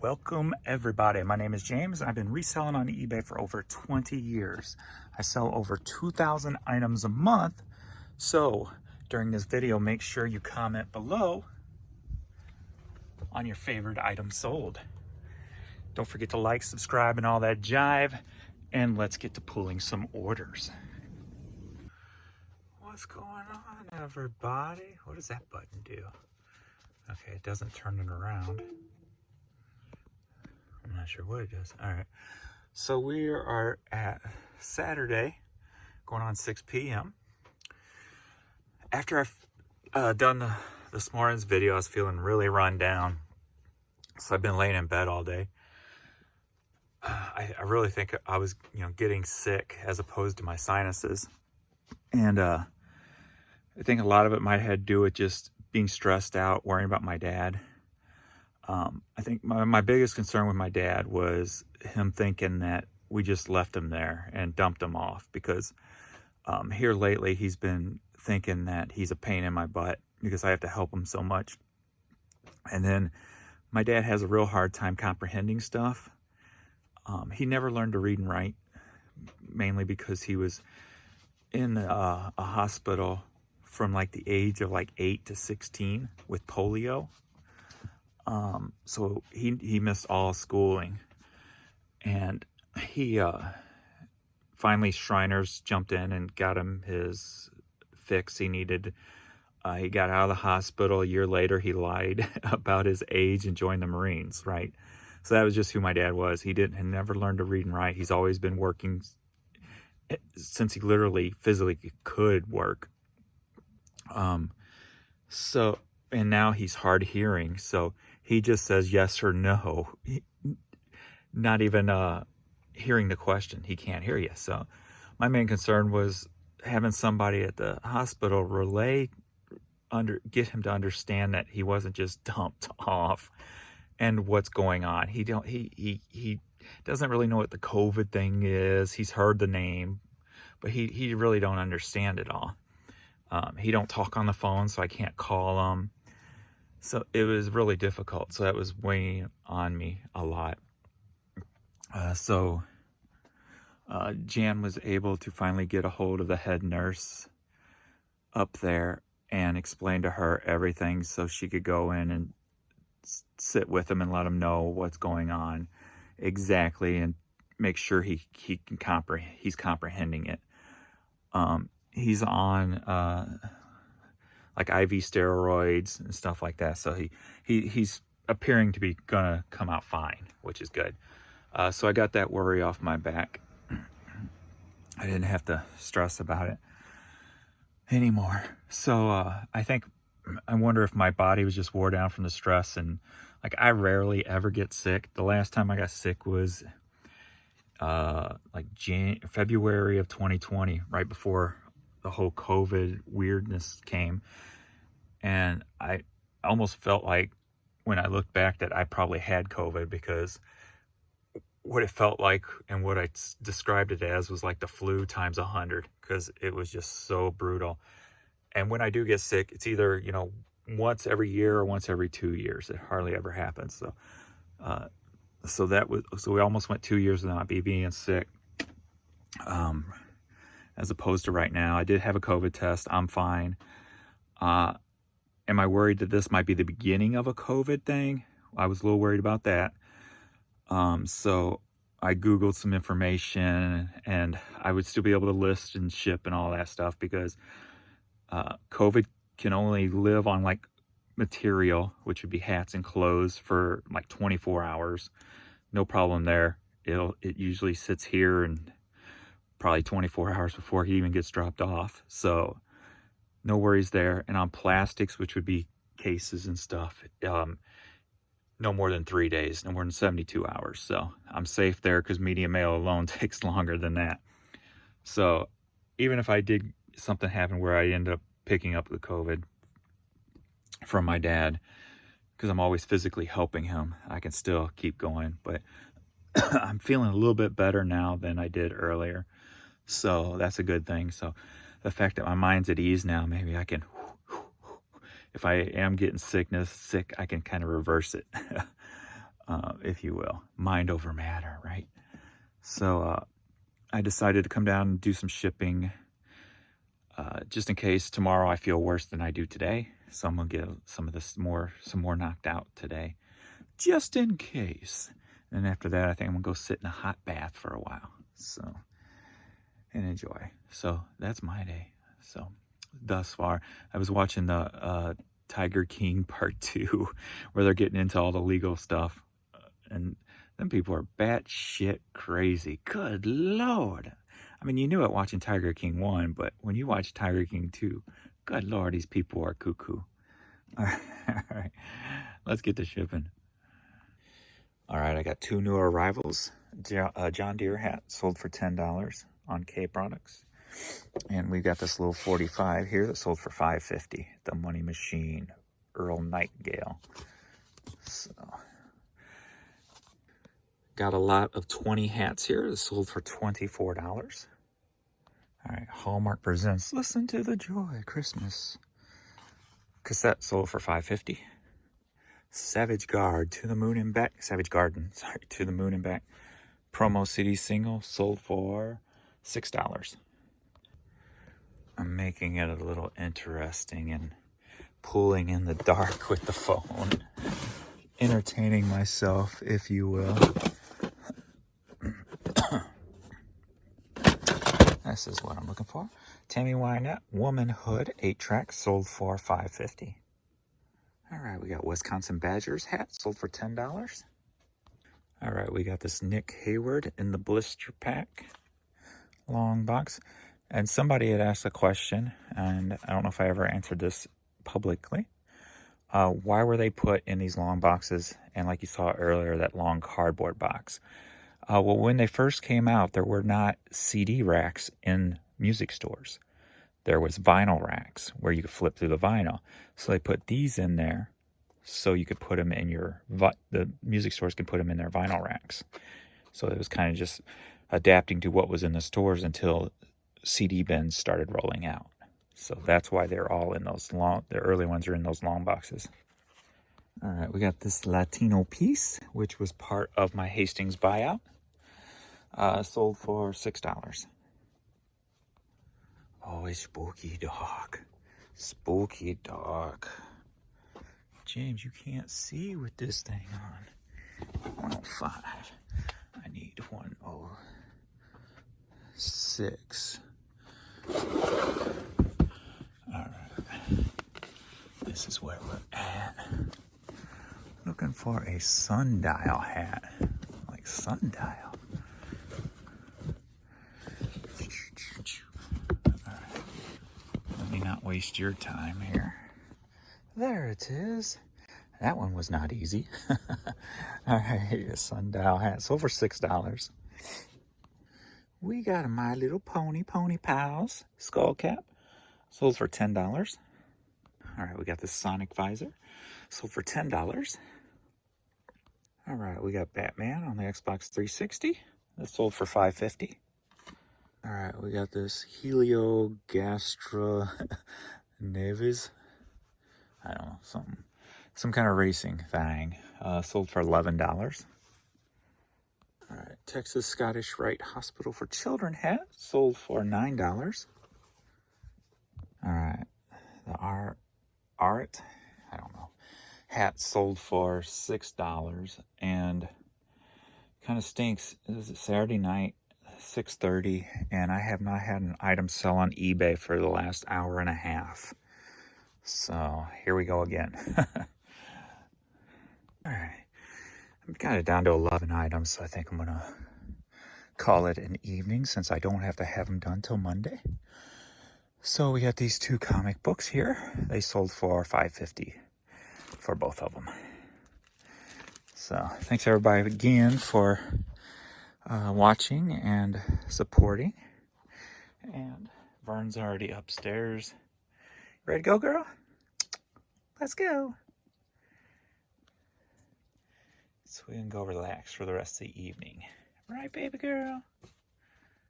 Welcome everybody. My name is James. I've been reselling on eBay for over 20 years. I sell over 2,000 items a month. So during this video, make sure you comment below on your favorite item sold. Don't forget to like, subscribe, and all that jive. And let's get to pulling some orders. What's going on, everybody? What does that button do? Okay, it doesn't turn it around. I'm not sure what it does. All right. So we are at Saturday, going on 6 p.m. After I've done this morning's video, I was feeling really run down. So I've been laying in bed all day. I really think I was, getting sick as opposed to my sinuses. And I think a lot of it might have to do with just being stressed out, worrying about my dad. I think my biggest concern with my dad was him thinking that we just left him there and dumped him off, because here lately he's been thinking that he's a pain in my butt because I have to help him so much. And then my dad has a real hard time comprehending stuff. He never learned to read and write, mainly because he was in a hospital from like the age of like 8 to 16 with polio. So he missed all schooling, and he finally Shriners jumped in and got him his fix he needed. He got out of the hospital. A year later, he lied about his age and joined the Marines, right? So that was just who my dad was. He never learned to read and write. He's always been working since he literally physically could work. And now he's hard hearing, so he just says yes or no, not even hearing the question. He can't hear you. So my main concern was having somebody at the hospital get him to understand that he wasn't just dumped off and what's going on. He doesn't really know what the COVID thing is. He's heard the name, but he really don't understand it all. He don't talk on the phone, so I can't call him. So it was really difficult. So that was weighing on me a lot. Jan was able to finally get a hold of the head nurse up there and explain to her everything so she could go in and sit with him and let him know what's going on exactly and make sure he's comprehending it. He's on like IV steroids and stuff like that, so he's appearing to be gonna come out fine, which is good. So I got that worry off my back. I didn't have to stress about it anymore. So I wonder if my body was just wore down from the stress, and like I rarely ever get sick. The last time I got sick was February of 2020, right before the whole COVID weirdness came. And I almost felt like when I looked back that I probably had COVID, because what it felt like and what I described it as was like the flu times 100, because it was just so brutal. And when I do get sick, it's either, once every year or once every 2 years. It hardly ever happens. So we almost went 2 years without me being sick. As opposed to right now. I did have a COVID test. I'm fine. Am I worried that this might be the beginning of a COVID thing? I was a little worried about that. So I Googled some information, and I would still be able to list and ship and all that stuff, because COVID can only live on like material, which would be hats and clothes, for like 24 hours. No problem there. It usually sits here and probably 24 hours before he even gets dropped off. So no worries there. And on plastics, which would be cases and stuff, no more than 3 days, no more than 72 hours. So I'm safe there, because medium mail alone takes longer than that. So even if I did something happen where I end up picking up the COVID from my dad, because I'm always physically helping him, I can still keep going. But I'm feeling a little bit better now than I did earlier. So that's a good thing. So the fact that my mind's at ease now, maybe I can, if I am getting sick, I can kind of reverse it. if you will. Mind over matter, right? So I decided to come down and do some shipping just in case tomorrow I feel worse than I do today. So I'm gonna get some more knocked out today, just in case. And after that, I think I'm gonna go sit in a hot bath for a while. So, and enjoy. So that's my day. So thus far, I was watching the Tiger King Part 2, where they're getting into all the legal stuff. And them people are batshit crazy. Good Lord. I mean, you knew it watching Tiger King 1, but when you watch Tiger King 2, good Lord, these people are cuckoo. All right, let's get to shipping. All right, I got 2 new arrivals. John Deere hat sold for $10 on K Products. And we got this little 45 here that sold for $5.50. The Money Machine, Earl Nightingale. So, got a lot of 20 hats here that sold for $24. All right, Hallmark presents Listen to the Joy Christmas. Cassette sold for $5.50. Savage Guard, To the Moon and Back. Savage Garden, sorry, To the Moon and Back. Promo CD single sold for $6. I'm making it a little interesting and pulling in the dark with the phone. Entertaining myself, if you will. This is what I'm looking for. Tammy Wynette, Womanhood, 8-track, sold for $5.50. All right, we got Wisconsin Badgers hat, sold for $10. All right, we got this Nick Hayward in the blister pack, long box. And somebody had asked a question, and I don't know if I ever answered this publicly. Why were they put in these long boxes? And like you saw earlier, that long cardboard box. Well, when they first came out, there were not CD racks in music stores. There was vinyl racks where you could flip through the vinyl. So they put these in there so you could put them in the music stores can put them in their vinyl racks. So it was kind of just adapting to what was in the stores until CD bins started rolling out. So that's why they're all in those the early ones are in those long boxes. All right, we got this Latino piece, which was part of my Hastings buyout. Sold for $6. Oh, a spooky dog. Spooky dog. James, you can't see with this thing on. 105. I need 106. Alright. This is where we're at. Looking for a sundial hat. Like sundial. Alright. Let me not waste your time here. There it is. That one was not easy. Alright, a sundial hat. Sold for $6. We got a My Little Pony, Pony Pals skull cap. Sold for $10. Alright, we got this Sonic visor. Sold for $10. Alright, we got Batman on the Xbox 360. That sold for $5.50. Alright, we got this Helio Gastra Neves. I don't know, some kind of racing thing. Sold for $11. All right, Texas Scottish Rite Hospital for Children hat sold for $9. All right, the Art, I don't know, hat sold for $6, and kind of stinks. This is Saturday night, 6:30, and I have not had an item sell on eBay for the last hour and a half. So here we go again. All right, I'm kind of down to 11 items, so I think I'm gonna call it an evening since I don't have to have them done till Monday. So we got these 2 comic books here. They sold for $5.50 for both of them. So thanks everybody again for watching and supporting. And Vern's already upstairs. Ready to go, girl? Let's go. So we can go relax for the rest of the evening. Right, baby girl?